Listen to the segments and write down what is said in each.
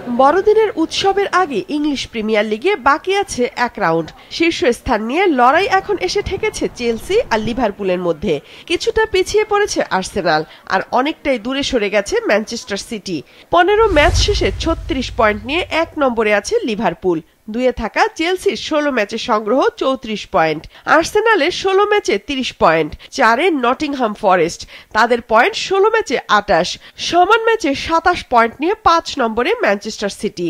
বড়দিনের উৎসবের আগে ইংলিশ প্রিমিয়ার লিগে বাকি আছে এক রাউন্ড। শীর্ষস্থান নিয়ে লড়াই এখন এসে ঠেকেছে চেলসি আর লিভারপুলের মধ্যে। কিছুটা পিছিয়ে পড়েছে আর্সেনাল, আর অনেকটাই দূরে সরে গেছে ম্যানচেস্টার সিটি। 15 ম্যাচ শেষে 36 পয়েন্ট নিয়ে 1 নম্বরে আছে লিভারপুল। 2-এ থাকা চেলসির 16 ম্যাচে সংগ্রহ 34 পয়েন্ট, আর্সেনালের 16 ম্যাচে 30 পয়েন্ট, 4-এ নটিংহাম ফরেস্ট, তাদের পয়েন্ট 16 ম্যাচে 28। সমান ম্যাচে 27 পয়েন্ট নিয়ে 5 নম্বরে ম্যানচেস্টার সিটি।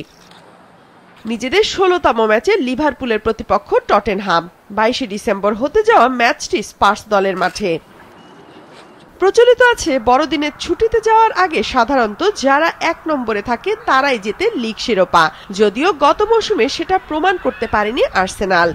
নিজেদের 16তম ম্যাচে লিভারপুলের প্রতিপক্ষ টটেনহাম। 22 ডিসেম্বর হতে যাওয়া ম্যাচটি স্পার্স দলের মাঠে। প্রচলিত আছে বড়দিনের ছুটিতে যাওয়ার আগে সাধারণত যারা 1 নম্বরে থাকে তারাই জেতে লিগ শিরোপা, যদিও গত মৌসুমে সেটা প্রমাণ করতে পারেনি আর্সেনাল।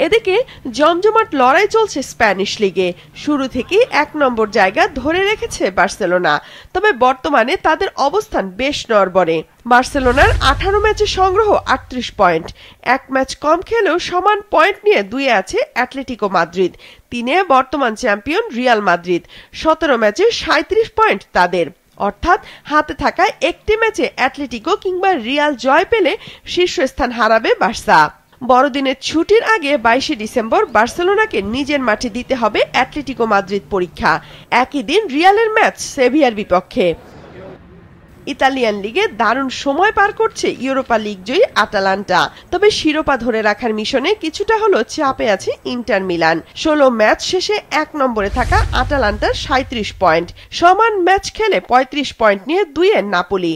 এদিকে জমজমাট লড়াই চলছে স্প্যানিশ লিগে। শুরু থেকেই 1 নম্বর জায়গা ধরে রেখেছে বার্সেলোনা, তবে বর্তমানে তাদের অবস্থান বেশ নড়বড়ে। বার্সেলোনার 18 ম্যাচে সংগ্রহ 38 পয়েন্ট, 1 ম্যাচ কম খেলেও সমান পয়েন্ট নিয়ে 2-এ আছে অ্যাটলেটিকো মাদ্রিদ, 3-এ বর্তমান চ্যাম্পিয়ন রিয়াল মাদ্রিদ। 17 ম্যাচে 37 পয়েন্ট তাদের, অর্থাৎ হাতে থাকা একটি ম্যাচে অ্যাটলেটিকো কিংবা রিয়াল জয় পেলে শীর্ষস্থান হারাবে বার্সা। বড়দিনের ছুটির আগে 22 ডিসেম্বর বার্সেলোনাকে নিজের মাঠে দিতে হবে অ্যাটলেটিকো মাদ্রিদ পরীক্ষা। একই দিন রিয়ালের ম্যাচ সেভিয়ার বিপক্ষে। ইতালিয়ান লিগে দারুণ সময় পার করছে ইউরোপা লিগ জয়ী আটালান্টা, তবে শিরোপা ধরে রাখার মিশনে কিছুটা হলো চাপে আছে ইন্টার মিলান। 16 ম্যাচ শেষে 1 নম্বরে থাকা আটালান্টার 37 পয়েন্ট, সমান ম্যাচ খেলে 35 পয়েন্ট নিয়ে 2-এ নাপোলি।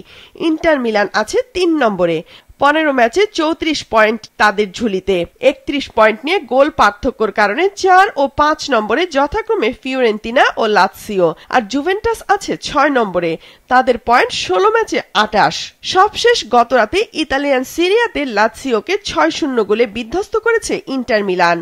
ইন্টার মিলান আছে 3 নম্বরে, 15 ম্যাচে 34 পয়েন্ট তাদের ঝুলিতে। 31 পয়েন্ট নিয়ে গোল পার্থক্যর কারণে 4 ও 5 নম্বরে যথাক্রমে ফিওরেন্তিনা ও লাৎসিও, আর জুভেন্টাস আছে 6 নম্বরে, তাদের পয়েন্ট 16 ম্যাচে 28। সবশেষ গতরাতে ইতালিয়ান সিরিয়াতে লাৎসিওকে 6-0 গোলে বিধ্বস্ত করেছে ইন্টার মিলান।